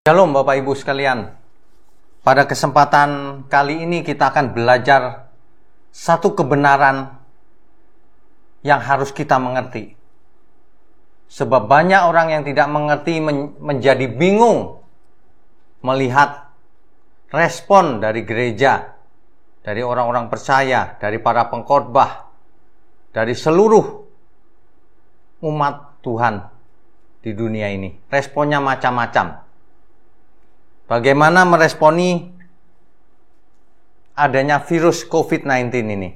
Shalom Bapak Ibu sekalian. Pada kesempatan kali ini kita akan belajar satu kebenaran yang harus kita mengerti. Sebab banyak orang yang tidak mengerti menjadi bingung melihat respon dari gereja, dari orang-orang percaya, dari para pengkhotbah, dari seluruh umat Tuhan di dunia ini. Responnya macam-macam. Bagaimana meresponi adanya virus COVID-19 ini?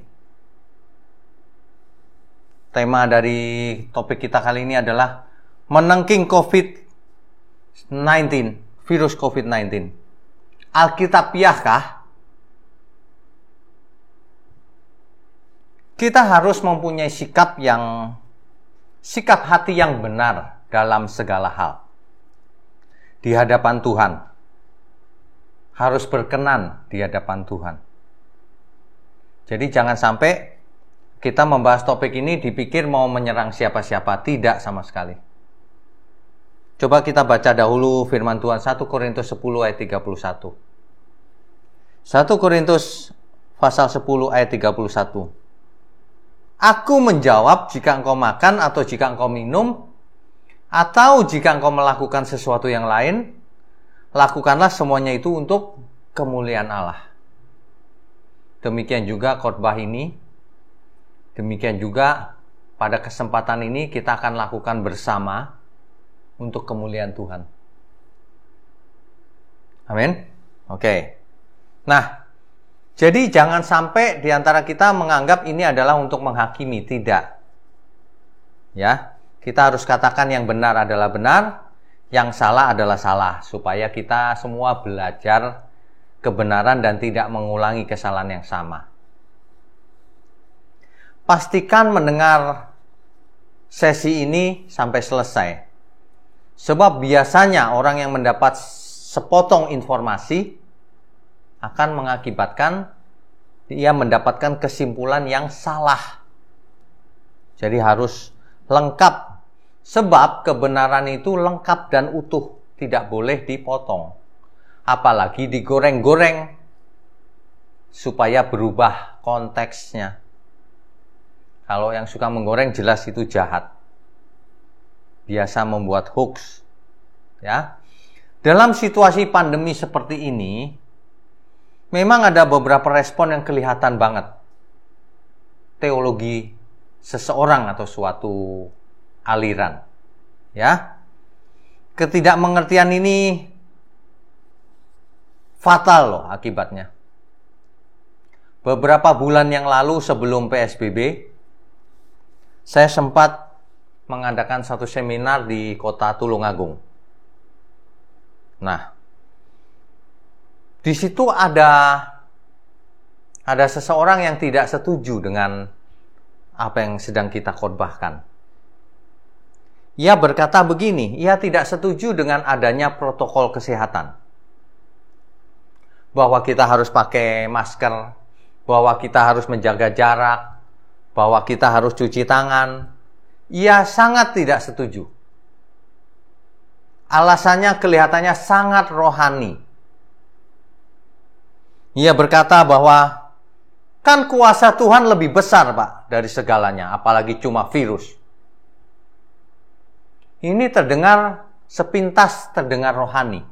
Tema dari topik kita kali ini adalah menengking COVID-19, virus COVID-19. Alkitabiahkah? Kita harus mempunyai sikap hati yang benar dalam segala hal di hadapan Tuhan. Harus berkenan di hadapan Tuhan. Jadi jangan sampai kita membahas topik ini dipikir mau menyerang siapa-siapa. Tidak sama sekali. Coba kita baca dahulu firman Tuhan 1 Korintus 10 ayat 31. 1 Korintus pasal 10 ayat 31. Aku menjawab, jika engkau makan atau jika engkau minum, atau jika engkau melakukan sesuatu yang lain, lakukanlah semuanya itu untuk kemuliaan Allah. Demikian juga khotbah ini. Demikian juga pada kesempatan ini kita akan lakukan bersama untuk kemuliaan Tuhan. Amin. Oke. Nah, jadi jangan sampai di antara kita menganggap ini adalah untuk menghakimi. Tidak. Ya, kita harus katakan yang benar adalah benar, yang salah adalah salah, supaya kita semua belajar kebenaran dan tidak mengulangi kesalahan yang sama. Pastikan mendengar sesi ini sampai selesai. Sebab biasanya orang yang mendapat sepotong informasi akan mengakibatkan dia mendapatkan kesimpulan yang salah. Jadi harus lengkap. Sebab kebenaran itu lengkap dan utuh, tidak boleh dipotong. Apalagi digoreng-goreng supaya berubah konteksnya. Kalau yang suka menggoreng jelas itu jahat. Biasa membuat hoax. Ya. Dalam situasi pandemi seperti ini, memang ada beberapa respon yang kelihatan banget. Teologi seseorang atau suatu aliran, ya. Ketidakmengertian ini fatal loh akibatnya. Beberapa bulan yang lalu sebelum PSBB, saya sempat mengadakan satu seminar di kota Tulungagung. Nah, di situ ada seseorang yang tidak setuju dengan apa yang sedang kita khotbahkan. Ia berkata begini, ia tidak setuju dengan adanya protokol kesehatan. Bahwa kita harus pakai masker, bahwa kita harus menjaga jarak, bahwa kita harus cuci tangan. Ia sangat tidak setuju. Alasannya kelihatannya sangat rohani. Ia berkata bahwa kan kuasa Tuhan lebih besar, Pak, dari segalanya, apalagi cuma virus. Ini sepintas terdengar rohani.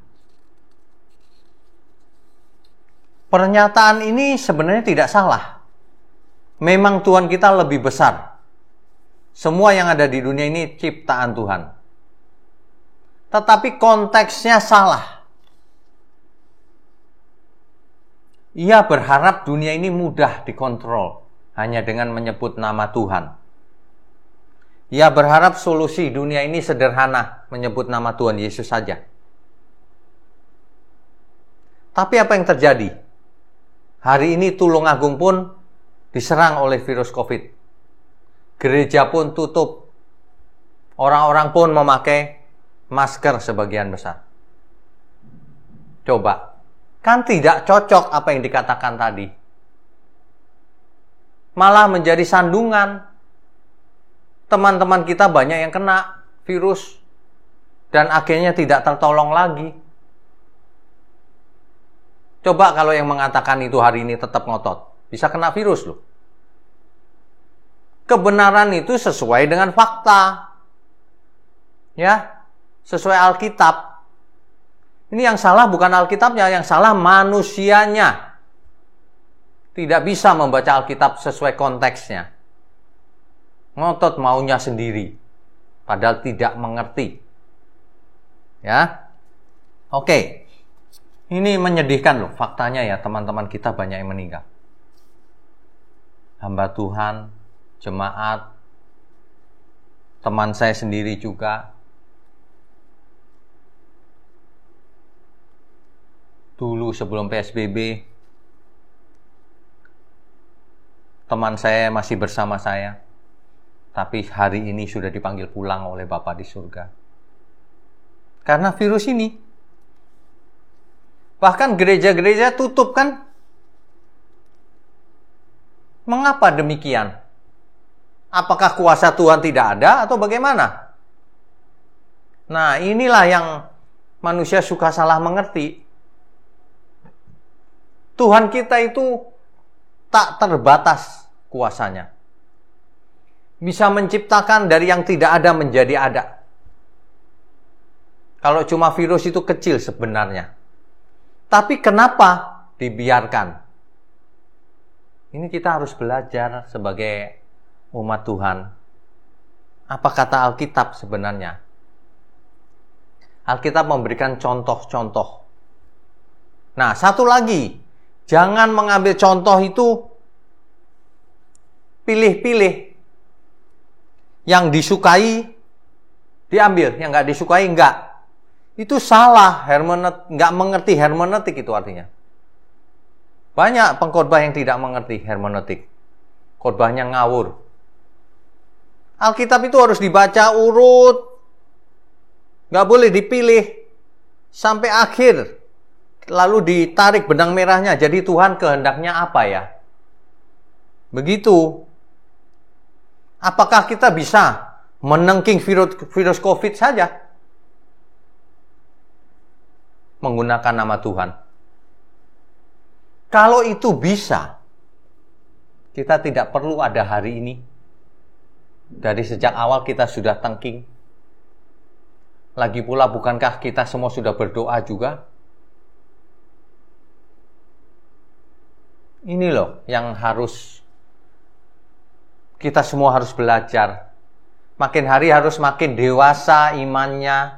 Pernyataan ini sebenarnya tidak salah. Memang Tuhan kita lebih besar. Semua yang ada di dunia ini ciptaan Tuhan. Tetapi konteksnya salah. Ia berharap dunia ini mudah dikontrol hanya dengan menyebut nama Tuhan. Ia berharap solusi dunia ini sederhana, menyebut nama Tuhan Yesus saja. Tapi apa yang terjadi? Hari ini Tulungagung pun diserang oleh virus COVID. Gereja pun tutup. Orang-orang pun memakai masker sebagian besar. Coba, kan tidak cocok apa yang dikatakan tadi. Malah menjadi sandungan. Teman-teman kita banyak yang kena virus dan akhirnya tidak tertolong lagi. Coba kalau yang mengatakan itu hari ini tetap ngotot, bisa kena virus loh. Kebenaran itu sesuai dengan fakta. Ya, sesuai Alkitab. Ini yang salah bukan Alkitabnya, yang salah manusianya. Tidak bisa membaca Alkitab sesuai konteksnya. Ngotot maunya sendiri, padahal tidak mengerti. Ya, oke. Ini menyedihkan loh, faktanya ya, teman-teman kita banyak yang meninggal. Hamba Tuhan, jemaat, teman saya sendiri juga. Dulu sebelum PSBB, teman saya masih bersama saya, tapi hari ini sudah dipanggil pulang oleh Bapa di surga. Karena virus ini. Bahkan gereja-gereja tutup kan? Mengapa demikian? Apakah kuasa Tuhan tidak ada atau bagaimana? Nah, inilah yang manusia suka salah mengerti. Tuhan kita itu tak terbatas kuasanya. Bisa menciptakan dari yang tidak ada menjadi ada. Kalau cuma virus itu kecil sebenarnya. Tapi kenapa dibiarkan? Ini kita harus belajar sebagai umat Tuhan. Apa kata Alkitab sebenarnya? Alkitab memberikan contoh-contoh. Nah, satu lagi. Jangan mengambil contoh itu pilih-pilih. Yang disukai diambil, yang nggak disukai nggak. Itu salah, nggak mengerti hermeneutik itu artinya. Banyak pengkhotbah yang tidak mengerti hermeneutik. Khotbahnya ngawur. Alkitab itu harus dibaca urut. Nggak boleh dipilih sampai akhir. Lalu ditarik benang merahnya. Jadi Tuhan kehendaknya apa ya? Begitu. Apakah kita bisa menengking virus COVID saja? Menggunakan nama Tuhan. Kalau itu bisa, kita tidak perlu ada hari ini. Dari sejak awal kita sudah tengking. Lagi pula bukankah kita semua sudah berdoa juga? Ini loh yang harus kita semua harus belajar. Makin hari harus makin dewasa imannya.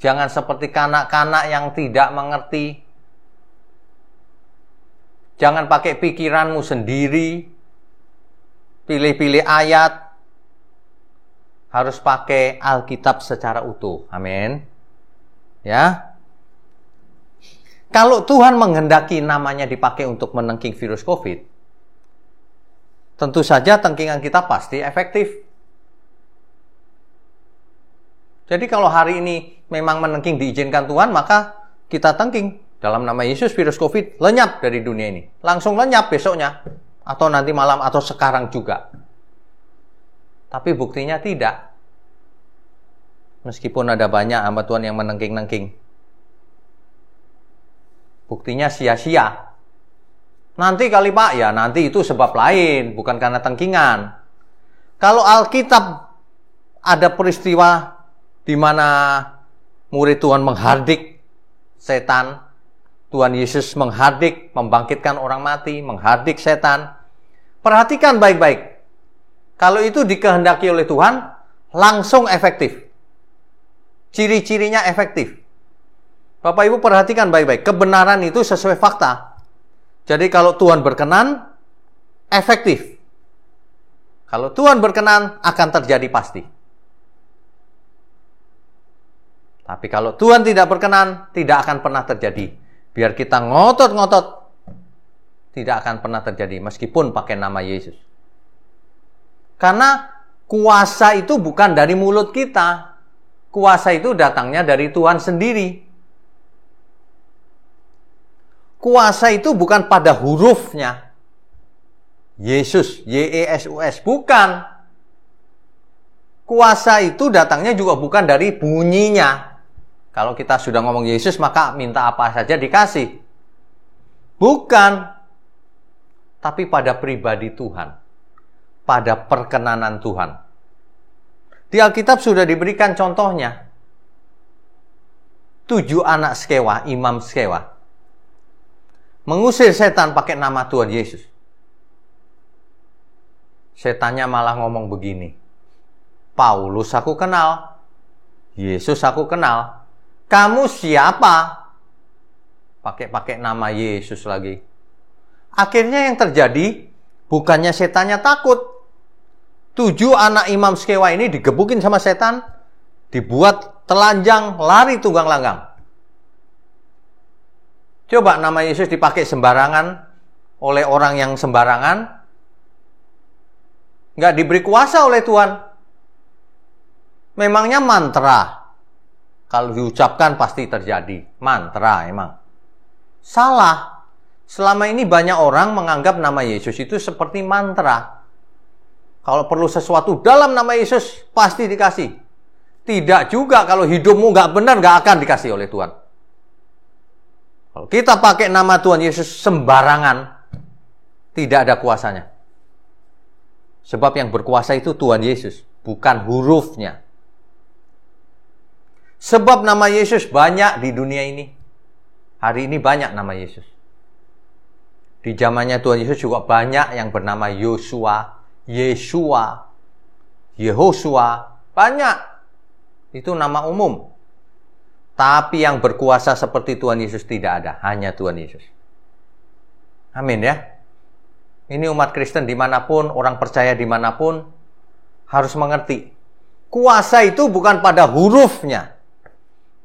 Jangan seperti kanak-kanak yang tidak mengerti. Jangan pakai pikiranmu sendiri. Pilih-pilih ayat. Harus pakai Alkitab secara utuh. Amin. Ya. Kalau Tuhan menghendaki namanya dipakai untuk menengking virus COVID, tentu saja tengkingan kita pasti efektif. Jadi kalau hari ini memang menengking diizinkan Tuhan, maka kita tengking. Dalam nama Yesus virus COVID lenyap dari dunia ini. Langsung lenyap besoknya. Atau nanti malam atau sekarang juga. Tapi buktinya tidak. Meskipun ada banyak hamba Tuhan yang menengking-nengking. Buktinya sia-sia. Nanti kali Pak, ya nanti itu sebab lain. Bukan karena tengkingan. Kalau Alkitab ada peristiwa di mana murid Tuhan menghardik setan, Tuhan Yesus menghardik, membangkitkan orang mati, menghardik setan. Perhatikan baik-baik. Kalau itu dikehendaki oleh Tuhan, langsung efektif. Ciri-cirinya efektif. Bapak Ibu perhatikan baik-baik. Kebenaran itu sesuai fakta. Jadi kalau Tuhan berkenan, efektif. Kalau Tuhan berkenan, akan terjadi pasti. Tapi kalau Tuhan tidak berkenan, tidak akan pernah terjadi. Biar kita ngotot-ngotot, tidak akan pernah terjadi. Meskipun pakai nama Yesus. Karena kuasa itu bukan dari mulut kita. Kuasa itu datangnya dari Tuhan sendiri. Kuasa itu bukan pada hurufnya. Yesus, Y-E-S-U-S. Bukan. Kuasa itu datangnya juga bukan dari bunyinya. Kalau kita sudah ngomong Yesus, maka minta apa saja dikasih. Bukan. Tapi pada pribadi Tuhan. Pada perkenanan Tuhan. Di Alkitab sudah diberikan contohnya. 7 anak Skewa, imam Skewa, mengusir setan pakai nama Tuhan Yesus. Setannya malah ngomong begini, Paulus aku kenal, Yesus aku kenal, kamu siapa? Pakai nama Yesus lagi. Akhirnya yang terjadi, bukannya setannya takut. 7 anak imam Skewa ini digebukin sama setan, dibuat telanjang, lari tunggang langgang. Coba nama Yesus dipakai sembarangan oleh orang yang sembarangan, nggak diberi kuasa oleh Tuhan. Memangnya mantra. Kalau diucapkan pasti terjadi. Mantra emang. Salah. Selama ini banyak orang menganggap nama Yesus itu seperti mantra. Kalau perlu sesuatu dalam nama Yesus, pasti dikasih. Tidak juga kalau hidupmu nggak benar, nggak akan dikasih oleh Tuhan. Kalau kita pakai nama Tuhan Yesus sembarangan, tidak ada kuasanya. Sebab yang berkuasa itu Tuhan Yesus, bukan hurufnya. Sebab nama Yesus banyak di dunia ini. Hari ini banyak nama Yesus. Di zamannya Tuhan Yesus juga banyak yang bernama Yosua, Yeshua, Yehosua, banyak. Itu nama umum. Tapi yang berkuasa seperti Tuhan Yesus tidak ada. Hanya Tuhan Yesus. Amin ya. Ini umat Kristen dimanapun, orang percaya dimanapun, harus mengerti. Kuasa itu bukan pada hurufnya.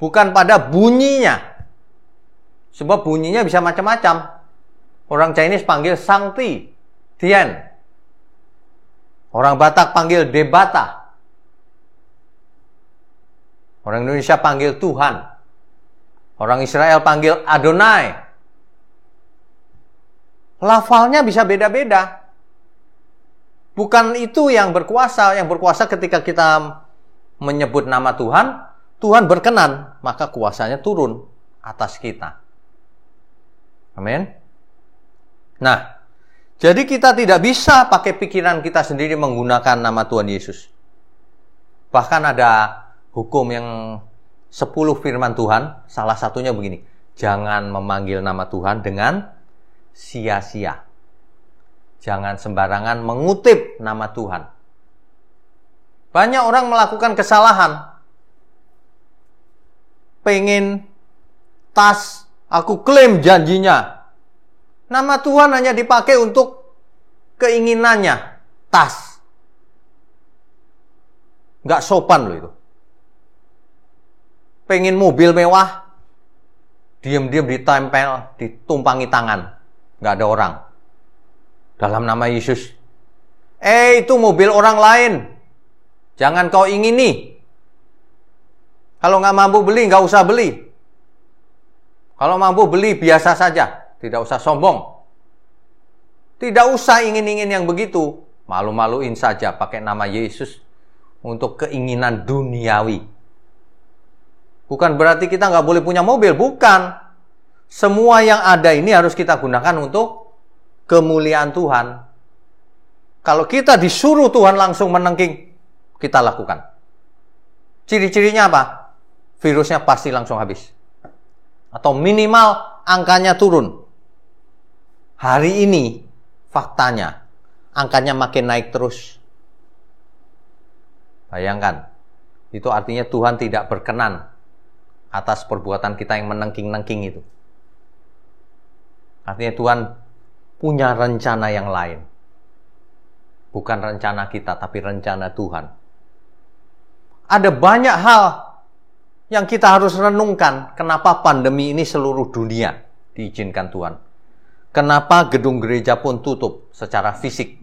Bukan pada bunyinya. Sebab bunyinya bisa macam-macam. Orang Chinese panggil Sangti, Tian. Orang Batak panggil Debata. Orang Indonesia panggil Tuhan. Orang Israel panggil Adonai. Lafalnya bisa beda-beda. Bukan itu yang berkuasa. Yang berkuasa ketika kita menyebut nama Tuhan, Tuhan berkenan, maka kuasanya turun atas kita. Amin. Nah, jadi kita tidak bisa pakai pikiran kita sendiri menggunakan nama Tuhan Yesus. Bahkan ada hukum yang 10 firman Tuhan, salah satunya begini, jangan memanggil nama Tuhan dengan sia-sia. Jangan sembarangan mengutip nama Tuhan. Banyak orang melakukan kesalahan. Pengen tas, aku klaim janjinya. Nama Tuhan hanya dipakai untuk keinginannya, tas. Nggak sopan loh itu. Pengen mobil mewah, diam-diam ditempel, ditumpangi tangan. Nggak ada orang. Dalam nama Yesus. Itu mobil orang lain. Jangan kau ingini. Kalau nggak mampu beli, nggak usah beli. Kalau mampu beli, biasa saja. Tidak usah sombong. Tidak usah ingin-ingin yang begitu. Malu-maluin saja pakai nama Yesus untuk keinginan duniawi. Bukan berarti kita nggak boleh punya mobil. Bukan. Semua yang ada ini harus kita gunakan untuk kemuliaan Tuhan. Kalau kita disuruh Tuhan langsung menengking, kita lakukan. Ciri-cirinya apa? Virusnya pasti langsung habis. Atau minimal angkanya turun. Hari ini, faktanya, angkanya makin naik terus. Bayangkan, itu artinya Tuhan tidak berkenan atas perbuatan kita yang menengking-nengking itu. Artinya Tuhan punya rencana yang lain. Bukan rencana kita, tapi rencana Tuhan. Ada banyak hal yang kita harus renungkan. Kenapa pandemi ini seluruh dunia diizinkan Tuhan? Kenapa gedung gereja pun tutup secara fisik?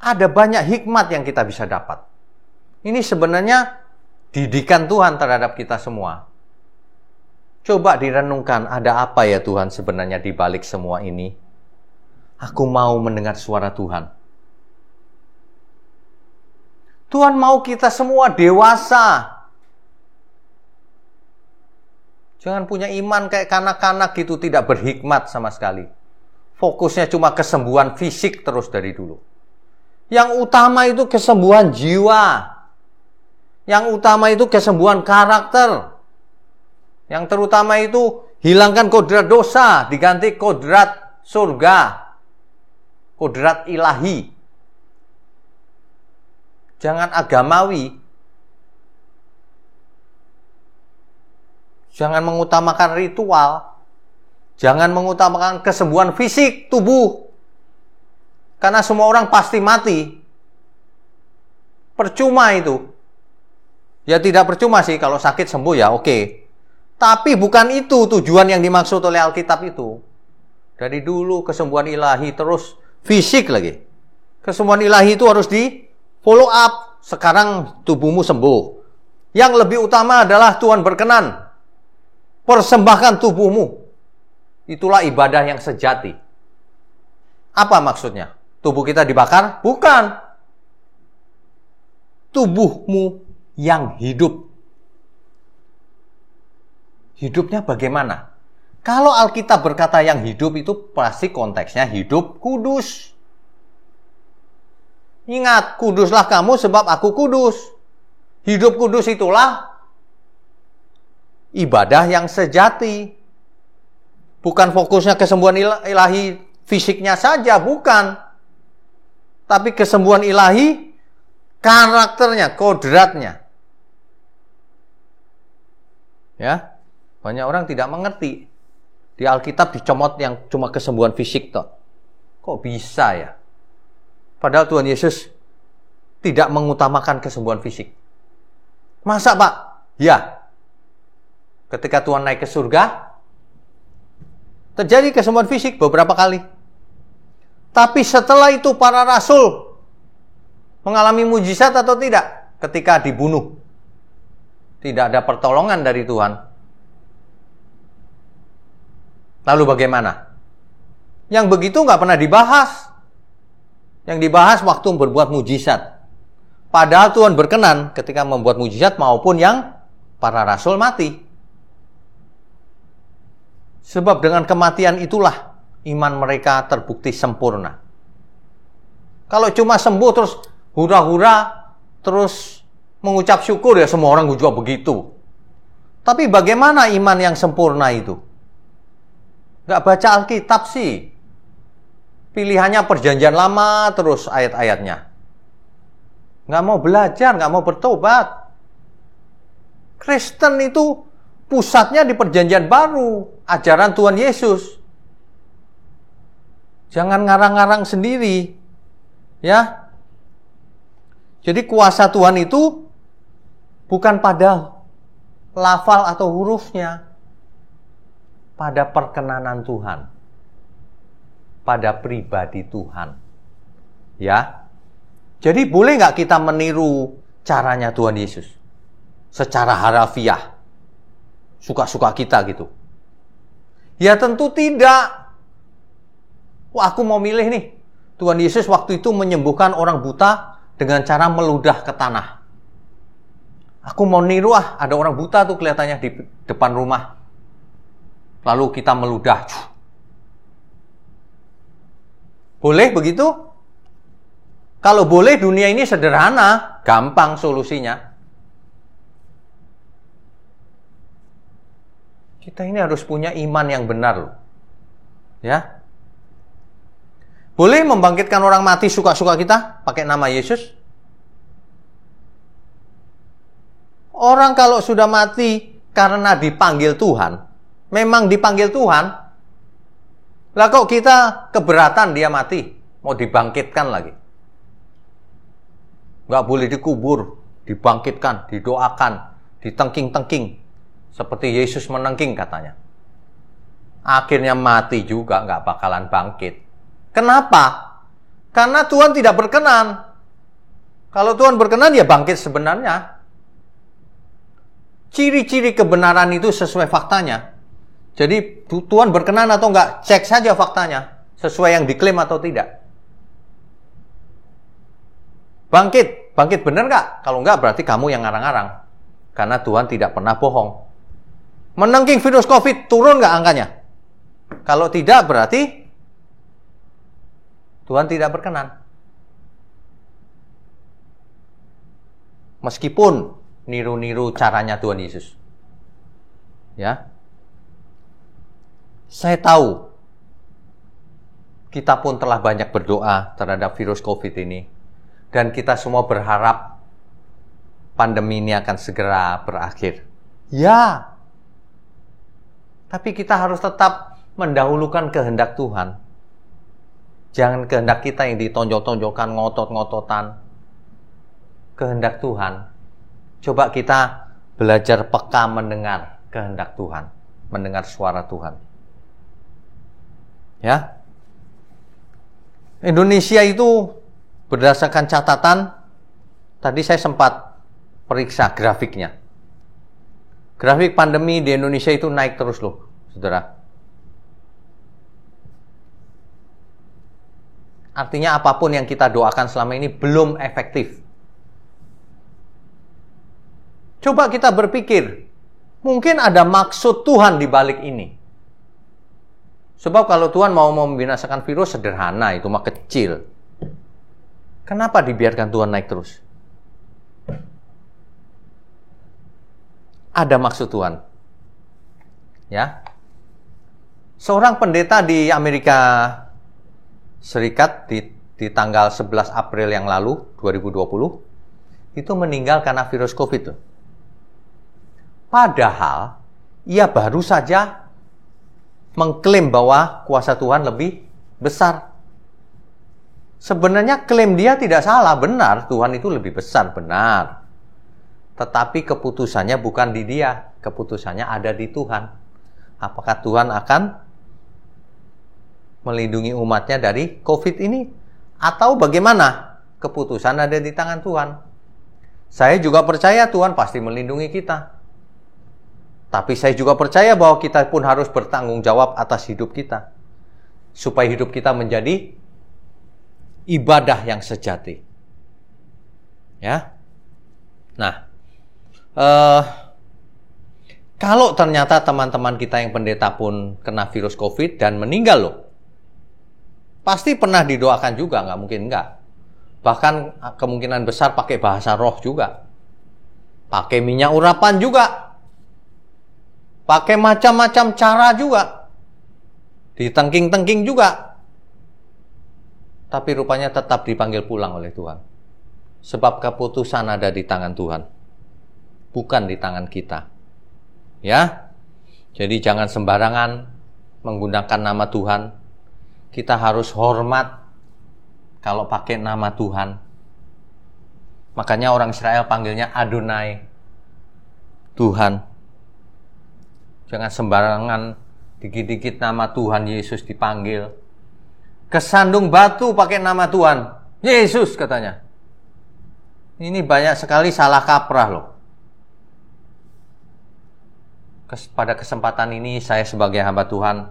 Ada banyak hikmat yang kita bisa dapat. Ini sebenarnya didikan Tuhan terhadap kita semua. Coba direnungkan, ada apa ya Tuhan sebenarnya di balik semua ini? Aku mau mendengar suara Tuhan. Tuhan mau kita semua dewasa. Jangan punya iman kayak kanak-kanak gitu, tidak berhikmat sama sekali. Fokusnya cuma kesembuhan fisik terus dari dulu. Yang utama itu kesembuhan jiwa. Yang utama itu kesembuhan karakter. Yang terutama itu hilangkan kodrat dosa, diganti kodrat surga, kodrat ilahi. Jangan agamawi. Jangan mengutamakan ritual. Jangan mengutamakan kesembuhan fisik tubuh. Karena semua orang pasti mati. Percuma itu. Ya tidak percuma sih, kalau sakit sembuh ya oke. Tapi bukan itu tujuan yang dimaksud oleh Alkitab itu. Dari dulu kesembuhan ilahi, terus fisik lagi. Kesembuhan ilahi itu harus di follow up. Sekarang tubuhmu sembuh. Yang lebih utama adalah Tuhan berkenan. Persembahkan tubuhmu. Itulah ibadah yang sejati. Apa maksudnya? Tubuh kita dibakar? Bukan. Tubuhmu yang hidup. Hidupnya bagaimana? Kalau Alkitab berkata yang hidup itu pasti konteksnya hidup kudus. Ingat, kuduslah kamu sebab aku kudus. Hidup kudus itulah ibadah yang sejati. Bukan fokusnya kesembuhan ilahi fisiknya saja, bukan. Tapi kesembuhan ilahi karakternya, kodratnya. Ya, banyak orang tidak mengerti. Di Alkitab dicomot yang cuma kesembuhan fisik toh. Kok bisa ya? Padahal Tuhan Yesus tidak mengutamakan kesembuhan fisik. Masa Pak? Ya. Ketika Tuhan naik ke surga, terjadi kesembuhan fisik beberapa kali. Tapi setelah itu para rasul mengalami mujizat atau tidak? Ketika dibunuh. Tidak ada pertolongan dari Tuhan. Lalu bagaimana? Yang begitu nggak pernah dibahas. Yang dibahas waktu berbuat mujizat. Padahal Tuhan berkenan ketika membuat mujizat maupun yang para rasul mati. Sebab dengan kematian itulah iman mereka terbukti sempurna. Kalau cuma sembuh terus hura-hura, terus mengucap syukur, ya semua orang juga begitu. Tapi bagaimana iman yang sempurna itu? Gak baca Alkitab sih. Pilihannya perjanjian lama terus ayat-ayatnya. Gak mau belajar, gak mau bertobat. Kristen itu pusatnya di perjanjian baru, ajaran Tuhan Yesus. Jangan ngarang-ngarang sendiri. Ya. Jadi kuasa Tuhan itu bukan pada lafal atau hurufnya, pada perkenanan Tuhan, pada pribadi Tuhan. Ya. Jadi boleh nggak kita meniru caranya Tuhan Yesus secara harafiah, suka-suka kita gitu? Ya tentu tidak. Wah, aku mau milih nih. Tuhan Yesus waktu itu menyembuhkan orang buta dengan cara meludah ke tanah. Aku mau niru, ada orang buta tuh kelihatannya di depan rumah. Lalu kita meludah. Boleh begitu? Kalau boleh, dunia ini sederhana, gampang solusinya. Kita ini harus punya iman yang benar loh. Ya. Boleh membangkitkan orang mati suka-suka kita pakai nama Yesus? Orang kalau sudah mati karena dipanggil Tuhan, memang dipanggil Tuhan, lah kok kita keberatan dia mati, mau dibangkitkan lagi? Nggak boleh dikubur, dibangkitkan, didoakan, ditengking-tengking. Seperti Yesus menengking katanya. Akhirnya mati juga, nggak bakalan bangkit. Kenapa? Karena Tuhan tidak berkenan. Kalau Tuhan berkenan, ya bangkit sebenarnya. Ciri-ciri kebenaran itu sesuai faktanya. Jadi Tuhan berkenan atau enggak, cek saja faktanya. Sesuai yang diklaim atau tidak. Bangkit benar enggak? Kalau enggak berarti kamu yang ngarang-ngarang. Karena Tuhan tidak pernah bohong. Menengking virus COVID, turun nggak angkanya? Kalau tidak, berarti Tuhan tidak berkenan. Meskipun niru-niru caranya Tuhan Yesus. Ya. Saya tahu kita pun telah banyak berdoa terhadap virus COVID ini. Dan kita semua berharap pandemi ini akan segera berakhir. Ya. Tapi kita harus tetap mendahulukan kehendak Tuhan. Jangan kehendak kita yang ditonjok-tonjokkan, ngotot-ngototan. Kehendak Tuhan. Coba kita belajar peka mendengar kehendak Tuhan. Mendengar suara Tuhan. Ya. Indonesia itu berdasarkan catatan, tadi saya sempat periksa grafiknya. Grafik pandemi di Indonesia itu naik terus loh, saudara. Artinya apapun yang kita doakan selama ini belum efektif. Coba kita berpikir, mungkin ada maksud Tuhan di balik ini. Sebab kalau Tuhan mau membinasakan virus sederhana, itu mah kecil. Kenapa dibiarkan Tuhan naik terus? Ada maksud Tuhan. Ya. Seorang pendeta di Amerika Serikat di tanggal 11 April yang lalu, 2020, itu meninggal karena virus COVID. Padahal, ia baru saja mengklaim bahwa kuasa Tuhan lebih besar. Sebenarnya klaim dia tidak salah, benar. Tuhan itu lebih besar, benar. Tetapi keputusannya bukan di dia. Keputusannya ada di Tuhan. Apakah Tuhan akan melindungi umatnya dari COVID ini? Atau bagaimana? Keputusan ada di tangan Tuhan. Saya juga percaya Tuhan pasti melindungi kita. Tapi saya juga percaya bahwa kita pun harus bertanggung jawab atas hidup kita. Supaya hidup kita menjadi ibadah yang sejati. Ya. Nah, kalau ternyata teman-teman kita yang pendeta pun kena virus COVID dan meninggal loh, pasti pernah didoakan juga, nggak mungkin enggak. Bahkan kemungkinan besar pakai bahasa roh juga. Pakai minyak urapan juga. Pakai macam-macam cara juga. Ditengking-tengking juga. Tapi rupanya tetap dipanggil pulang oleh Tuhan. Sebab keputusan ada di tangan Tuhan. Bukan di tangan kita. Ya. Jadi jangan sembarangan menggunakan nama Tuhan. Kita harus hormat kalau pakai nama Tuhan. Makanya orang Israel panggilnya Adonai, Tuhan. Jangan sembarangan dikit-dikit nama Tuhan Yesus dipanggil. Kesandung batu pakai nama Tuhan Yesus katanya. Ini banyak sekali salah kaprah loh. Pada kesempatan ini saya sebagai hamba Tuhan,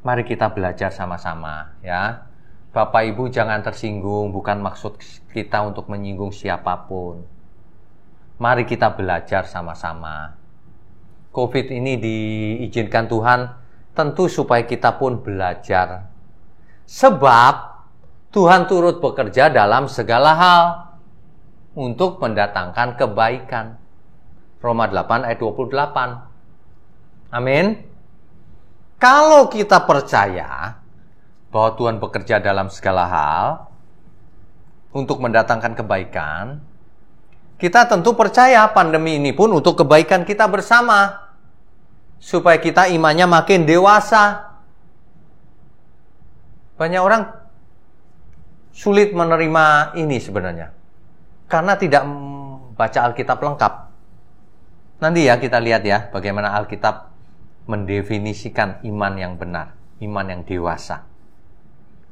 mari kita belajar sama-sama ya. Bapak Ibu jangan tersinggung, bukan maksud kita untuk menyinggung siapapun. Mari kita belajar sama-sama. COVID ini diizinkan Tuhan tentu supaya kita pun belajar. Sebab Tuhan turut bekerja dalam segala hal untuk mendatangkan kebaikan. Roma 8 ayat 28. Amin. Kalau kita percaya bahwa Tuhan bekerja dalam segala hal untuk mendatangkan kebaikan, kita tentu percaya pandemi ini pun untuk kebaikan kita bersama, supaya kita imannya makin dewasa. Banyak orang sulit menerima ini sebenarnya, karena tidak membaca Alkitab lengkap. Nanti ya kita lihat ya bagaimana Alkitab mendefinisikan iman yang benar, iman yang dewasa.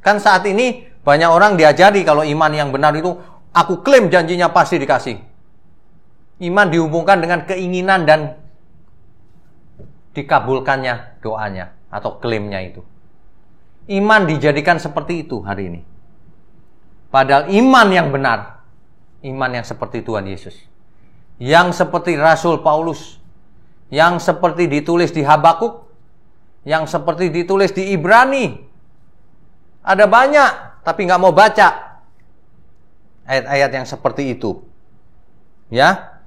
Kan saat ini banyak orang diajari kalau iman yang benar itu, aku klaim janjinya pasti dikasih. Iman dihubungkan dengan keinginan dan dikabulkannya doanya atau klaimnya itu. Iman dijadikan seperti itu hari ini. Padahal iman yang benar, iman yang seperti Tuhan Yesus, yang seperti Rasul Paulus, yang seperti ditulis di Habakuk, yang seperti ditulis di Ibrani. Ada banyak, tapi nggak mau baca ayat-ayat yang seperti itu. Ya,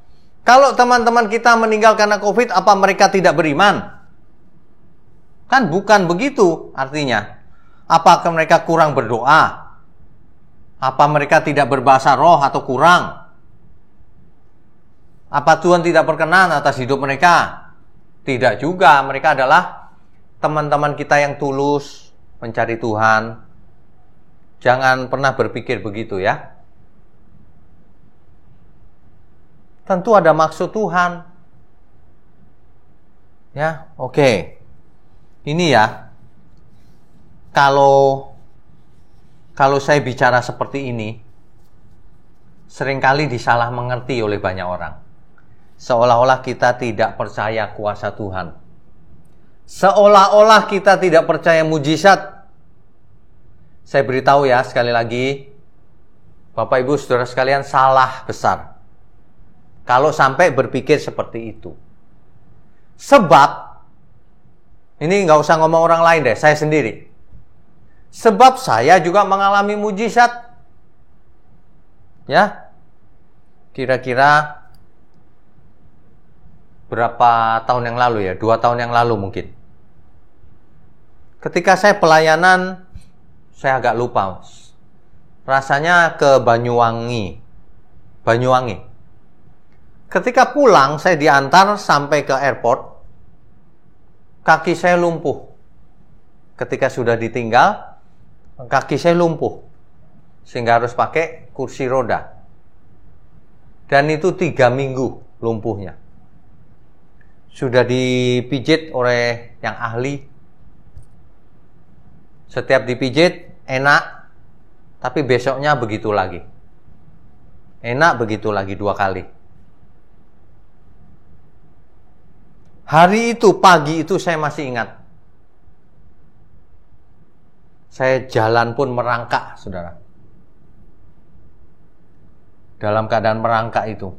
kalau teman-teman kita meninggal karena COVID, apa mereka tidak beriman? Kan bukan begitu artinya. Apakah mereka kurang berdoa? Apa mereka tidak berbahasa roh atau kurang? Apa Tuhan tidak berkenan atas hidup mereka? Tidak juga, mereka adalah teman-teman kita yang tulus mencari Tuhan. Jangan pernah berpikir begitu ya. Tentu ada maksud Tuhan. Ya, oke. Ini ya, kalau saya bicara seperti ini, seringkali disalah mengerti oleh banyak orang. Seolah-olah kita tidak percaya kuasa Tuhan. Seolah-olah kita tidak percaya mujizat. Saya beritahu ya sekali lagi, Bapak Ibu Saudara sekalian, salah besar kalau sampai berpikir seperti itu. Sebab, ini nggak usah ngomong orang lain deh, saya sendiri. Sebab saya juga mengalami mujizat. Ya, kira-kira berapa tahun yang lalu ya? 2 tahun yang lalu mungkin. Ketika saya pelayanan, saya agak lupa. Rasanya ke Banyuwangi. Ketika pulang, saya diantar sampai ke airport. Kaki saya lumpuh. Ketika sudah ditinggal, kaki saya lumpuh. Sehingga harus pakai kursi roda. Dan itu 3 minggu lumpuhnya. Sudah dipijit oleh yang ahli. Setiap dipijit, enak. Tapi besoknya begitu lagi. Enak begitu lagi 2 kali. Hari itu, pagi itu saya masih ingat. Saya jalan pun merangkak, saudara. Dalam keadaan merangkak itu.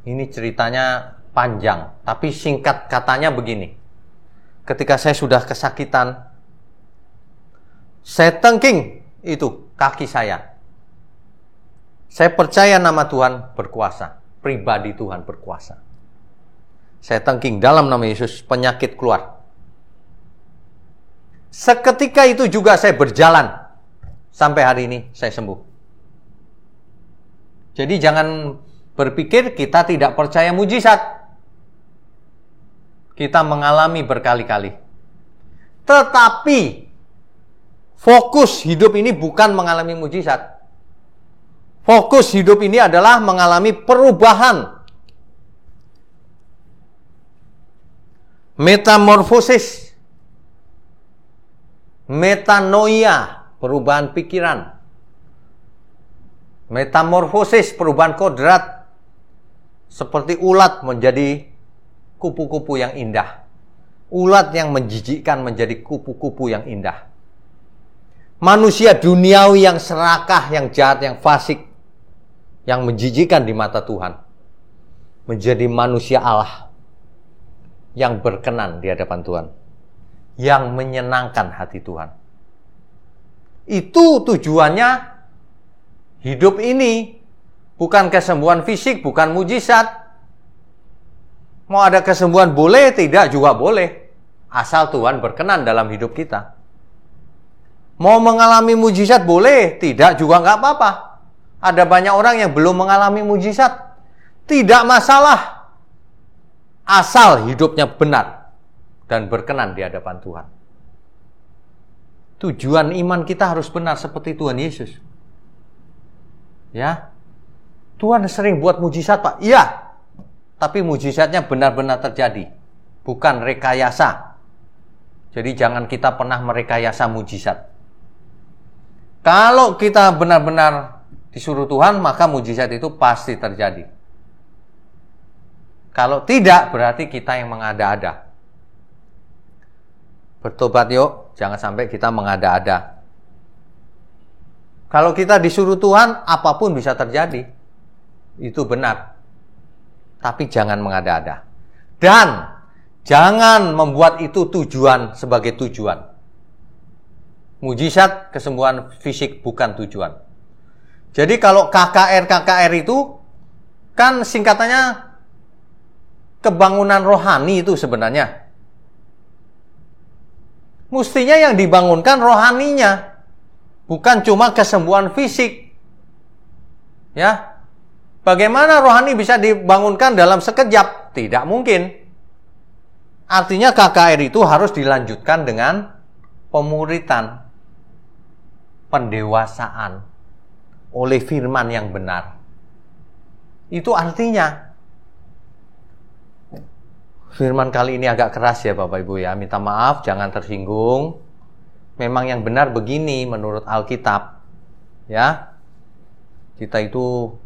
Ini ceritanya panjang, tapi singkat katanya begini. Ketika saya sudah kesakitan, saya tengking itu kaki saya. Saya percaya nama Tuhan berkuasa, pribadi Tuhan berkuasa. Saya tengking dalam nama Yesus, penyakit keluar. Seketika itu juga saya berjalan. Sampai hari ini saya sembuh. Jadi jangan berpikir kita tidak percaya mujizat. Kita mengalami berkali-kali. Tetapi fokus hidup ini bukan mengalami mujizat. Fokus hidup ini adalah mengalami perubahan. Metamorfosis. Metanoia, perubahan pikiran. Metamorfosis, perubahan kodrat. Seperti ulat menjadi kupu-kupu yang indah. Ulat yang menjijikkan menjadi kupu-kupu yang indah. Manusia duniawi yang serakah, yang jahat, yang fasik, yang menjijikkan di mata Tuhan, menjadi manusia Allah yang berkenan di hadapan Tuhan, yang menyenangkan hati Tuhan. Itu tujuannya hidup ini. Bukan kesembuhan fisik, bukan mujizat. Mau ada kesembuhan boleh, tidak juga boleh. Asal Tuhan berkenan dalam hidup kita. Mau mengalami mujizat boleh, tidak juga nggak apa-apa. Ada banyak orang yang belum mengalami mujizat. Tidak masalah. Asal hidupnya benar dan berkenan di hadapan Tuhan. Tujuan iman kita harus benar seperti Tuhan Yesus. Ya, Tuhan sering buat mujizat, Pak. Iya. Tapi mujizatnya benar-benar terjadi, bukan rekayasa. Jadi jangan kita pernah merekayasa mujizat. Kalau kita benar-benar disuruh Tuhan, maka mujizat itu pasti terjadi. Kalau tidak, berarti kita yang mengada-ada. Bertobat yuk, jangan sampai kita mengada-ada. Kalau kita disuruh Tuhan, apapun bisa terjadi. Itu benar. tapi jangan mengada-ada. Dan jangan membuat itu tujuan sebagai tujuan. Mujizat kesembuhan fisik bukan tujuan. Jadi kalau KKR itu kan singkatannya kebangunan rohani itu sebenarnya. Mestinya yang dibangunkan rohaninya, bukan cuma kesembuhan fisik. Ya. Bagaimana rohani bisa dibangunkan dalam sekejap? Tidak mungkin. Artinya KKR itu harus dilanjutkan dengan pemuritan, pendewasaan oleh firman yang benar. Itu artinya. Firman kali ini agak keras ya Bapak Ibu ya. Minta maaf, jangan tersinggung. Memang yang benar begini menurut Alkitab. Ya. Kita itu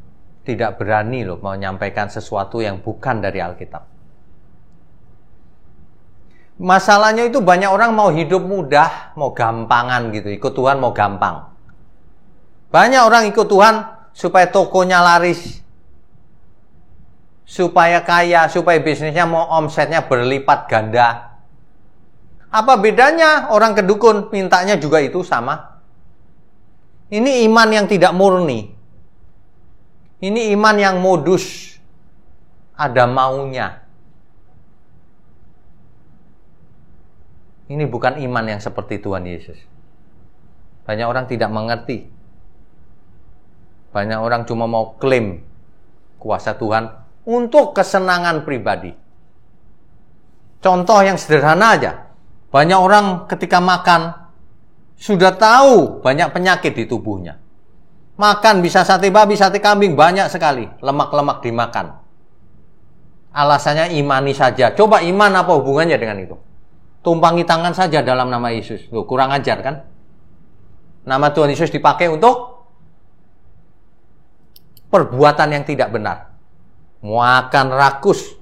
tidak berani loh menyampaikan sesuatu yang bukan dari Alkitab. Masalahnya itu banyak orang mau hidup mudah, mau gampangan gitu. Ikut Tuhan mau gampang. Banyak orang ikut Tuhan supaya tokonya laris, supaya kaya, supaya bisnisnya mau omsetnya berlipat ganda. Apa bedanya orang ke dukun mintanya juga itu sama? Ini iman yang tidak murni. Ini iman yang modus, ada maunya. Ini bukan iman yang seperti Tuhan Yesus. Banyak orang tidak mengerti. Banyak orang cuma mau klaim kuasa Tuhan untuk kesenangan pribadi. Contoh yang sederhana aja. Banyak orang ketika makan sudah tahu banyak penyakit di tubuhnya. Makan bisa sate babi, sate kambing, banyak sekali lemak-lemak dimakan. Alasannya imani saja. Coba iman apa hubungannya dengan itu? Tumpangi tangan saja dalam nama Yesus. Loh, kurang ajar kan? Nama Tuhan Yesus dipakai untuk perbuatan yang tidak benar. Makan rakus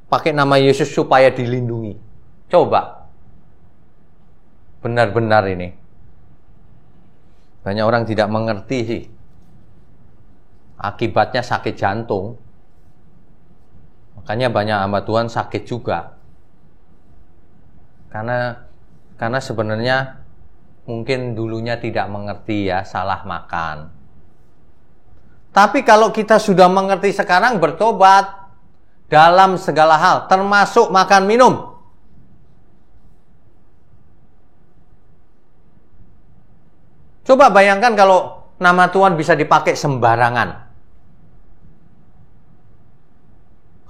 pakai nama Yesus supaya dilindungi. Coba. Benar-benar ini. Banyak orang tidak mengerti sih. Akibatnya sakit jantung. Makanya banyak hamba Tuhan sakit juga. Karena sebenarnya mungkin dulunya tidak mengerti ya, salah makan. Tapi kalau kita sudah mengerti sekarang, bertobat dalam segala hal, termasuk makan minum. Coba bayangkan kalau nama Tuhan bisa dipakai sembarangan.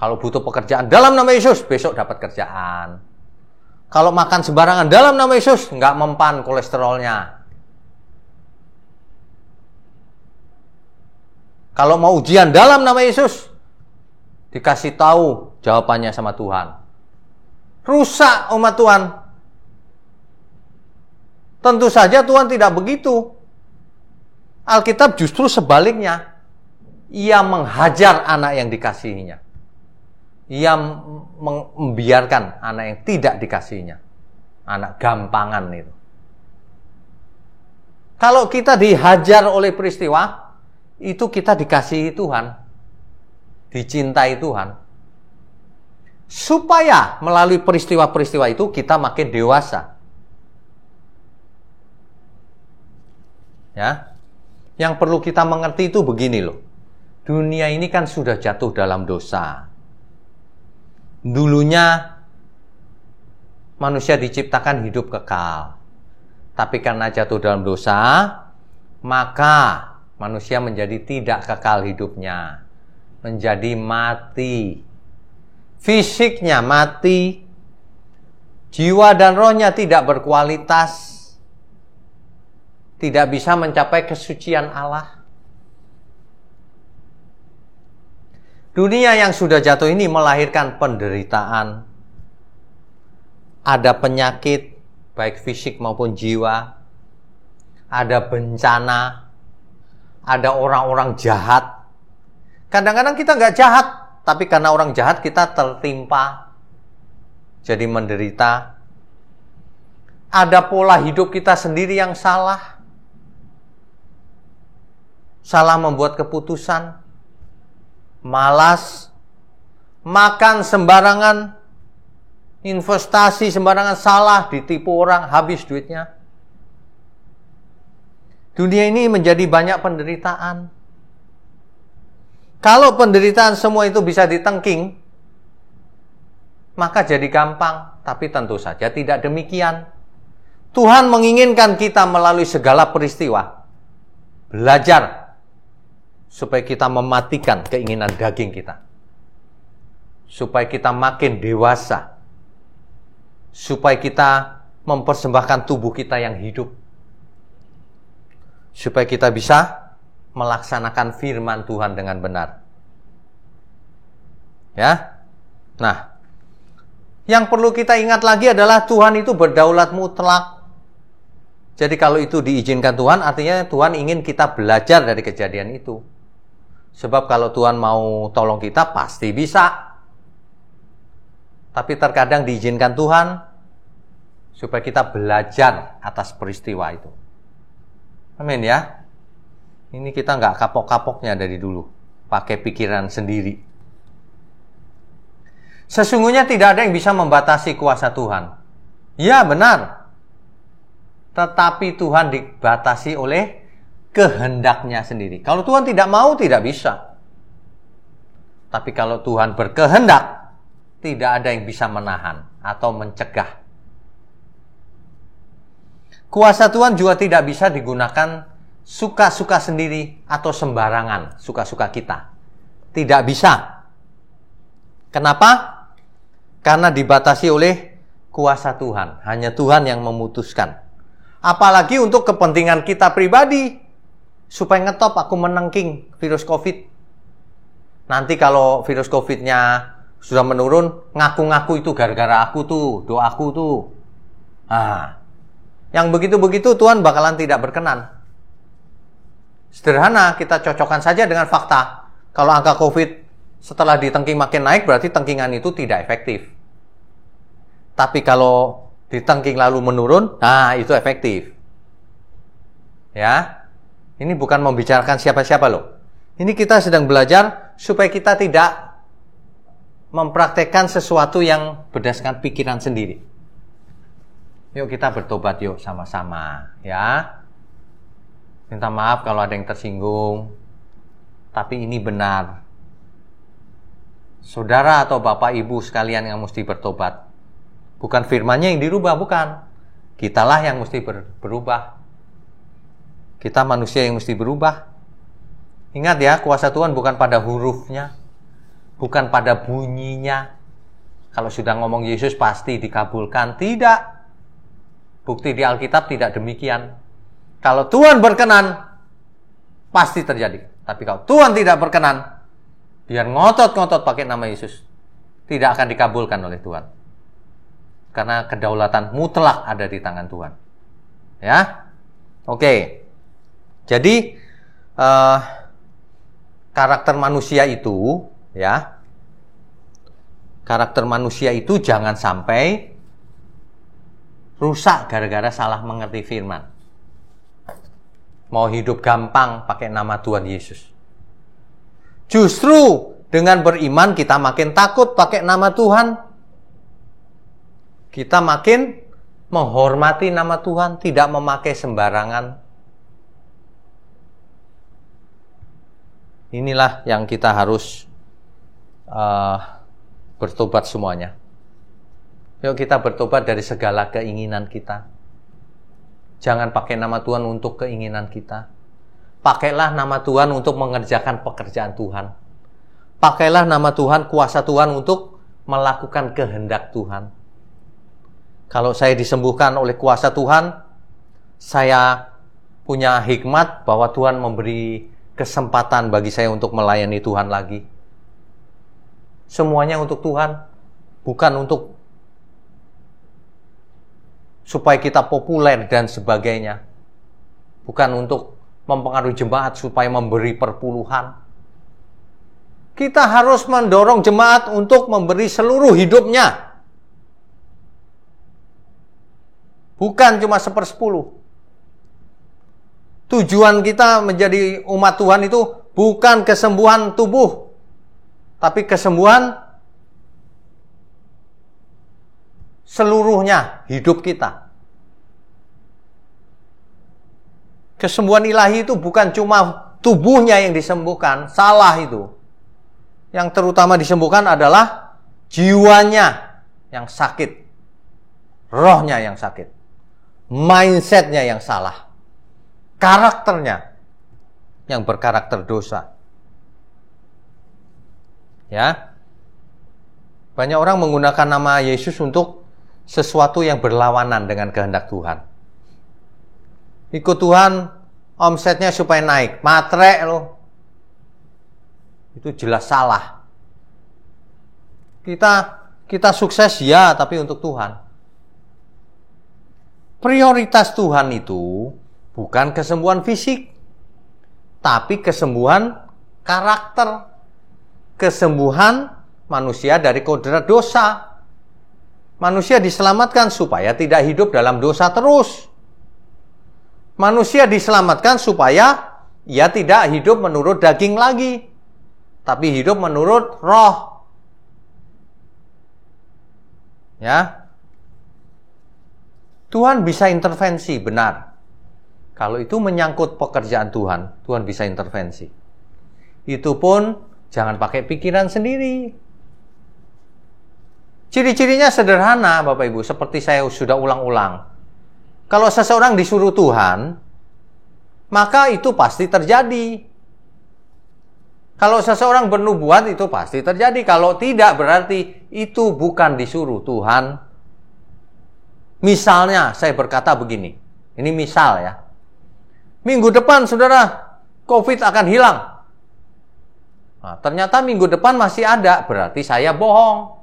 Kalau butuh pekerjaan dalam nama Yesus, besok dapat kerjaan. Kalau makan sembarangan dalam nama Yesus, nggak mempan kolesterolnya. Kalau mau ujian dalam nama Yesus, dikasih tahu jawabannya sama Tuhan. Rusak umat Tuhan. Tentu saja Tuhan tidak begitu. Alkitab justru sebaliknya. Ia menghajar anak yang dikasihinya. Ia membiarkan anak yang tidak dikasihinya. Anak gampangan itu. Kalau kita dihajar oleh peristiwa, itu kita dikasihi Tuhan. Dicintai Tuhan. Supaya melalui peristiwa-peristiwa itu kita makin dewasa. Ya. Yang perlu kita mengerti itu begini loh. Dunia ini kan sudah jatuh dalam dosa. Dulunya manusia diciptakan hidup kekal. Tapi karena jatuh dalam dosa, maka manusia menjadi tidak kekal hidupnya. Menjadi mati. Fisiknya mati. Jiwa dan rohnya tidak berkualitas. Tidak bisa mencapai kesucian Allah. Dunia yang sudah jatuh ini melahirkan penderitaan. Ada penyakit, baik fisik maupun jiwa. Ada bencana. Ada orang-orang jahat. Kadang-kadang kita nggak jahat, tapi karena orang jahat kita tertimpa. Jadi menderita. Ada pola hidup kita sendiri yang salah. Salah membuat keputusan. Malas, makan sembarangan, investasi sembarangan, salah, ditipu orang, habis duitnya. Dunia ini menjadi banyak penderitaan. Kalau penderitaan semua itu bisa ditengking, maka jadi gampang. Tapi tentu saja tidak demikian. Tuhan menginginkan kita melalui segala peristiwa belajar supaya kita mematikan keinginan daging kita. Supaya kita makin dewasa. Supaya kita mempersembahkan tubuh kita yang hidup. Supaya kita bisa melaksanakan firman Tuhan dengan benar. Ya. Nah, yang perlu kita ingat lagi adalah Tuhan itu berdaulat mutlak. Jadi kalau itu diizinkan Tuhan, artinya Tuhan ingin kita belajar dari kejadian itu. Sebab kalau Tuhan mau tolong kita, pasti bisa. Tapi terkadang diizinkan Tuhan supaya kita belajar atas peristiwa itu. Amin ya. Ini kita nggak kapok-kapoknya dari dulu. Pakai pikiran sendiri. Sesungguhnya tidak ada yang bisa membatasi kuasa Tuhan. Ya benar. Tetapi Tuhan dibatasi oleh kehendaknya sendiri. Kalau Tuhan tidak mau, tidak bisa. Tapi kalau Tuhan berkehendak, tidak ada yang bisa menahan atau mencegah. Kuasa Tuhan juga tidak bisa digunakan suka-suka sendiri atau sembarangan, suka-suka kita. Tidak bisa. Kenapa? Karena dibatasi oleh kuasa Tuhan. Hanya Tuhan yang memutuskan. Apalagi untuk kepentingan kita pribadi. Supaya ngetop aku menengking virus COVID. Nanti kalau virus COVID-nya sudah menurun, ngaku-ngaku itu gara-gara aku tuh, doaku tuh. Nah, yang begitu-begitu Tuhan bakalan tidak berkenan. Sederhana, kita cocokkan saja dengan fakta. Kalau angka COVID setelah ditengking makin naik, berarti tengkingan itu tidak efektif. Tapi kalau ditengking lalu menurun, nah itu efektif. Ya, ini bukan membicarakan siapa-siapa loh. Ini kita sedang belajar supaya kita tidak mempraktekkan sesuatu yang berdasarkan pikiran sendiri. Yuk kita bertobat yuk sama-sama, ya. Minta maaf kalau ada yang tersinggung. Tapi ini benar. Saudara atau bapak ibu sekalian yang mesti bertobat. Bukan firmannya yang dirubah, bukan. Kitalah yang mesti berubah. Kita manusia yang mesti berubah. Ingat ya, kuasa Tuhan bukan pada hurufnya. Bukan pada bunyinya. Kalau sudah ngomong Yesus pasti dikabulkan. Tidak. Bukti di Alkitab tidak demikian. Kalau Tuhan berkenan, pasti terjadi. Tapi kalau Tuhan tidak berkenan, biar ngotot-ngotot pakai nama Yesus, tidak akan dikabulkan oleh Tuhan. Karena kedaulatan mutlak ada di tangan Tuhan. Ya, oke. Jadi karakter manusia itu, ya, karakter manusia itu jangan sampai rusak gara-gara salah mengerti firman. Mau hidup gampang pakai nama Tuhan Yesus. Justru dengan beriman kita makin takut pakai nama Tuhan. Kita makin menghormati nama Tuhan, tidak memakai sembarangan. Inilah yang kita harus bertobat semuanya. Yuk kita bertobat dari segala keinginan kita. Jangan pakai nama Tuhan untuk keinginan kita. Pakailah nama Tuhan untuk mengerjakan pekerjaan Tuhan. Pakailah nama Tuhan, kuasa Tuhan untuk melakukan kehendak Tuhan. Kalau saya disembuhkan oleh kuasa Tuhan, saya punya hikmat bahwa Tuhan memberi kesempatan bagi saya untuk melayani Tuhan lagi. Semuanya untuk Tuhan, bukan untuk supaya kita populer dan sebagainya. Bukan untuk mempengaruhi jemaat supaya memberi perpuluhan. Kita harus mendorong jemaat untuk memberi seluruh hidupnya. Bukan cuma 1/10. Tujuan kita menjadi umat Tuhan itu bukan kesembuhan tubuh, tapi kesembuhan seluruhnya hidup kita. Kesembuhan ilahi itu bukan cuma tubuhnya yang disembuhkan, salah itu. Yang terutama disembuhkan adalah jiwanya yang sakit, rohnya yang sakit, mindsetnya yang salah, karakternya yang berkarakter dosa. Ya, banyak orang menggunakan nama Yesus untuk sesuatu yang berlawanan dengan kehendak Tuhan. Ikut Tuhan, omsetnya supaya naik, matre loh. Itu jelas salah. Kita sukses ya, tapi untuk Tuhan. Prioritas Tuhan itu bukan kesembuhan fisik, tapi kesembuhan karakter. Kesembuhan manusia dari kodrat dosa. Manusia diselamatkan supaya tidak hidup dalam dosa terus. Manusia diselamatkan supaya ia tidak hidup menurut daging lagi, tapi hidup menurut roh. Ya. Tuhan bisa intervensi, benar. Kalau itu menyangkut pekerjaan Tuhan, Tuhan bisa intervensi. Itu pun jangan pakai pikiran sendiri. Ciri-cirinya sederhana, Bapak Ibu, seperti saya sudah ulang-ulang. Kalau seseorang disuruh Tuhan, maka itu pasti terjadi. Kalau seseorang bernubuat, itu pasti terjadi. Kalau tidak, berarti itu bukan disuruh Tuhan. Misalnya, saya berkata begini. Ini misal ya. Minggu depan, saudara, COVID akan hilang. Nah, ternyata minggu depan masih ada, berarti saya bohong.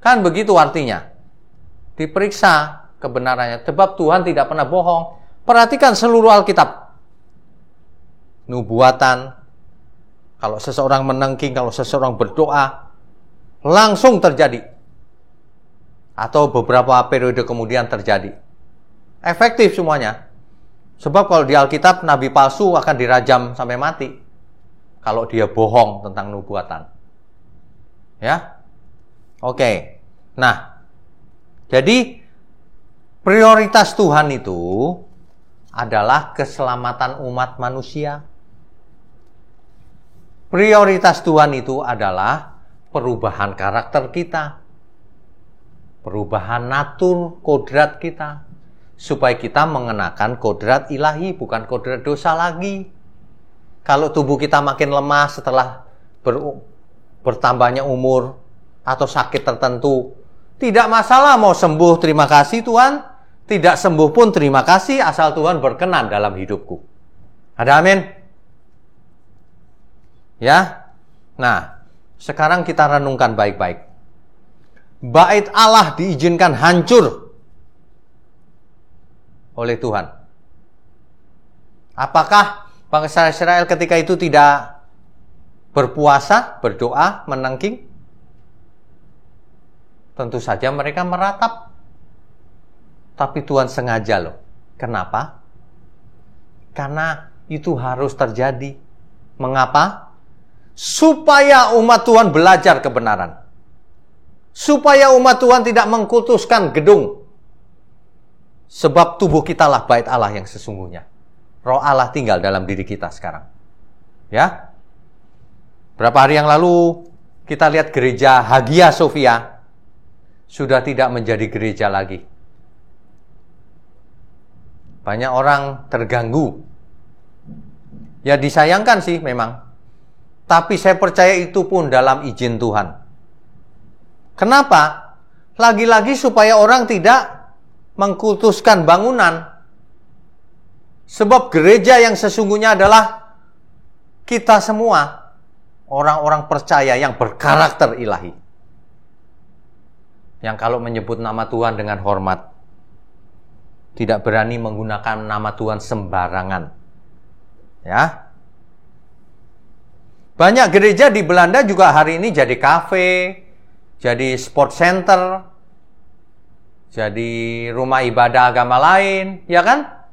Kan begitu artinya. Diperiksa kebenarannya. Sebab Tuhan tidak pernah bohong. Perhatikan seluruh Alkitab. Nubuatan. Kalau seseorang menengking, kalau seseorang berdoa, langsung terjadi. Atau beberapa periode kemudian terjadi. Efektif semuanya. Sebab kalau di Alkitab, nabi palsu akan dirajam sampai mati. Kalau dia bohong tentang nubuatan. Ya. Oke. Nah. Jadi prioritas Tuhan itu adalah keselamatan umat manusia. Prioritas Tuhan itu adalah perubahan karakter kita. Perubahan natur, kodrat kita. Supaya kita mengenakan kodrat ilahi, bukan kodrat dosa lagi. Kalau tubuh kita makin lemah setelah bertambahnya umur atau sakit tertentu, tidak masalah mau sembuh, terima kasih Tuhan. Tidak sembuh pun terima kasih, asal Tuhan berkenan dalam hidupku. Ada amin? Ya. Nah, sekarang kita renungkan baik-baik. Bait Allah diizinkan hancur oleh Tuhan. Apakah bangsa Israel ketika itu tidak berpuasa, berdoa, menengking? Tentu saja mereka meratap. Tapi Tuhan sengaja loh. Kenapa? Karena itu harus terjadi. Mengapa? Supaya umat Tuhan belajar kebenaran. Supaya umat Tuhan tidak mengkultuskan gedung. Sebab tubuh kita lah bait Allah yang sesungguhnya. Roh Allah tinggal dalam diri kita sekarang. Ya. Berapa hari yang lalu kita lihat gereja Hagia Sophia sudah tidak menjadi gereja lagi. Banyak orang terganggu. Ya disayangkan sih memang. Tapi saya percaya itu pun dalam izin Tuhan. Kenapa? Lagi-lagi supaya orang tidak mengkultuskan bangunan. Sebab gereja yang sesungguhnya adalah kita semua, orang-orang percaya yang berkarakter ilahi. Yang kalau menyebut nama Tuhan dengan hormat, tidak berani menggunakan nama Tuhan sembarangan. Ya. Banyak gereja di Belanda juga hari ini jadi kafe, jadi sport center, jadi rumah ibadah agama lain, ya kan?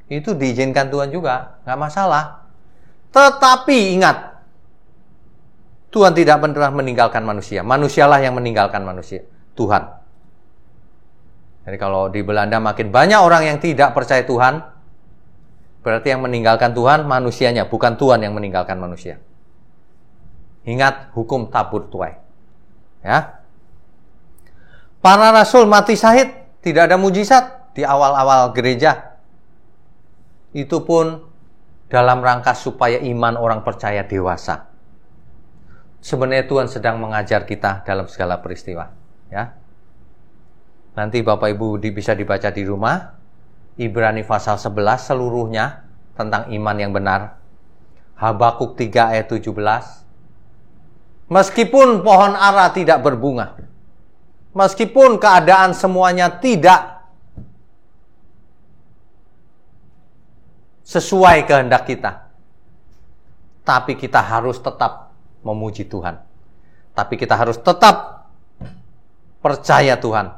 Itu diizinkan Tuhan juga, nggak masalah. Tetapi ingat, Tuhan tidak pernah meninggalkan manusia. Manusialah yang meninggalkan manusia. Tuhan. Jadi kalau di Belanda makin banyak orang yang tidak percaya Tuhan, berarti yang meninggalkan Tuhan manusianya, bukan Tuhan yang meninggalkan manusia. Ingat hukum tabur tuai. Ya. Para rasul mati syahid, tidak ada mujizat di awal-awal gereja. Itu pun dalam rangka supaya iman orang percaya dewasa. Sebenarnya Tuhan sedang mengajar kita dalam segala peristiwa. Ya. Nanti Bapak Ibu bisa dibaca di rumah. Ibrani pasal 11 seluruhnya tentang iman yang benar. Habakuk 3 ayat 17. Meskipun pohon ara tidak berbunga, meskipun keadaan semuanya tidak sesuai kehendak kita, tapi kita harus tetap memuji Tuhan. Tapi kita harus tetap percaya Tuhan.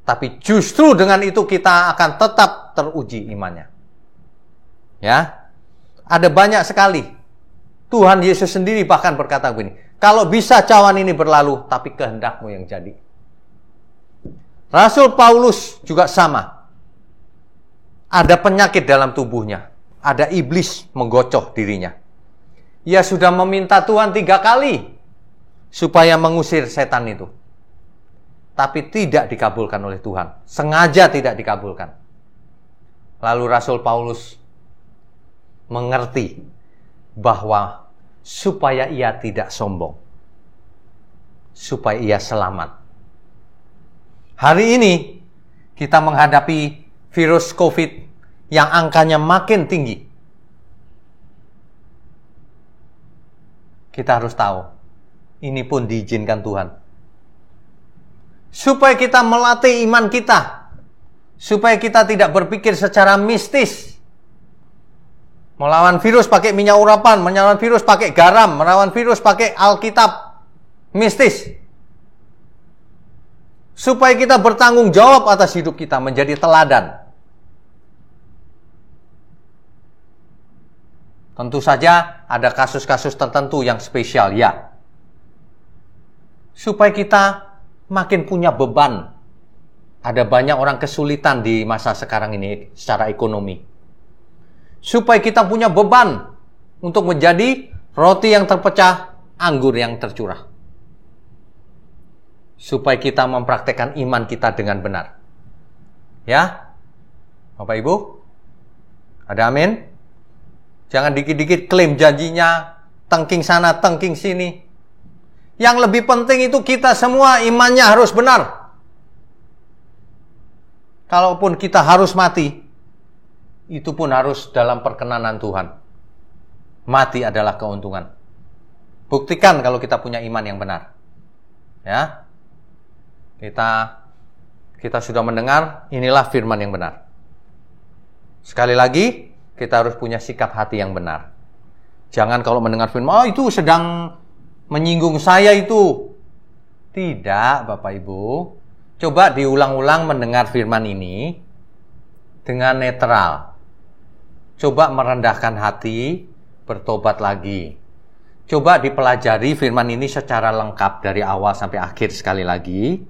Tapi justru dengan itu kita akan tetap teruji imannya. Ya. Ada banyak sekali. Tuhan Yesus sendiri bahkan berkata begini, kalau bisa cawan ini berlalu, tapi kehendakmu yang jadi. Rasul Paulus juga sama. Ada penyakit dalam tubuhnya. Ada iblis menggocoh dirinya. Ia sudah meminta Tuhan 3 kali supaya mengusir setan itu. Tapi tidak dikabulkan oleh Tuhan. Sengaja tidak dikabulkan. Lalu Rasul Paulus mengerti bahwa supaya ia tidak sombong, supaya ia selamat. Hari ini kita menghadapi virus COVID yang angkanya makin tinggi. Kita harus tahu, ini pun diizinkan Tuhan. Supaya kita melatih iman kita, supaya kita tidak berpikir secara mistis. Melawan virus pakai minyak urapan, melawan virus pakai garam, melawan virus pakai Alkitab mistis. Supaya kita bertanggung jawab atas hidup kita, menjadi teladan. Tentu saja ada kasus-kasus tertentu yang spesial, ya. Supaya kita makin punya beban. Ada banyak orang kesulitan di masa sekarang ini secara ekonomi. Supaya kita punya beban untuk menjadi roti yang terpecah, anggur yang tercurah. Supaya kita mempraktekkan iman kita dengan benar. Ya? Bapak Ibu? Ada amin? Jangan dikit-dikit klaim janjinya, tengking sana, tengking sini. Yang lebih penting itu kita semua imannya harus benar. Kalaupun kita harus mati, itu pun harus dalam perkenanan Tuhan. Mati adalah keuntungan. Buktikan kalau kita punya iman yang benar. Ya. Kita sudah mendengar, inilah firman yang benar. Sekali lagi, kita harus punya sikap hati yang benar. Jangan kalau mendengar firman, oh itu sedang menyinggung saya itu. Tidak, Bapak Ibu. Coba diulang-ulang mendengar firman ini dengan netral. Coba merendahkan hati, bertobat lagi. Coba dipelajari firman ini secara lengkap dari awal sampai akhir sekali lagi,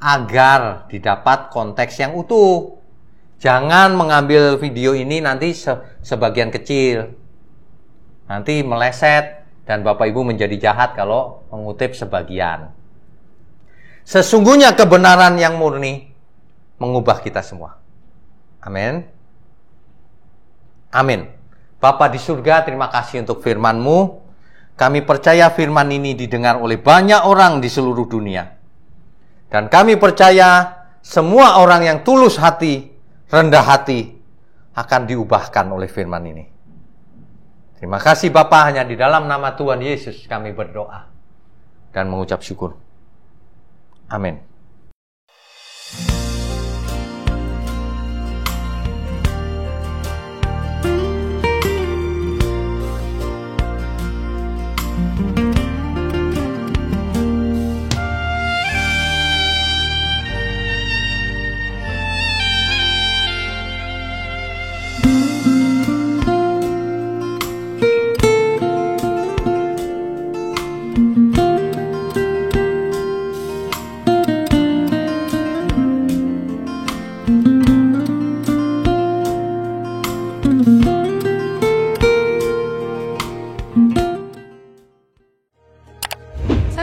agar didapat konteks yang utuh. Jangan mengambil video ini nanti sebagian kecil. Nanti meleset dan Bapak Ibu menjadi jahat kalau mengutip sebagian. Sesungguhnya kebenaran yang murni mengubah kita semua. Amin. Amin. Bapa di surga, terima kasih untuk firman-Mu. Kami percaya firman ini didengar oleh banyak orang di seluruh dunia. Dan kami percaya semua orang yang tulus hati, rendah hati, akan diubahkan oleh firman ini. Terima kasih Bapa, hanya di dalam nama Tuhan Yesus kami berdoa dan mengucap syukur. Amin.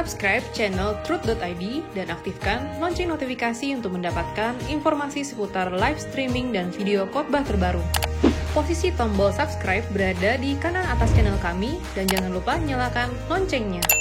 subscribe channel Truth.id dan aktifkan lonceng notifikasi untuk mendapatkan informasi seputar live streaming dan video khotbah terbaru. Posisi tombol subscribe berada di kanan atas channel kami dan jangan lupa nyalakan loncengnya.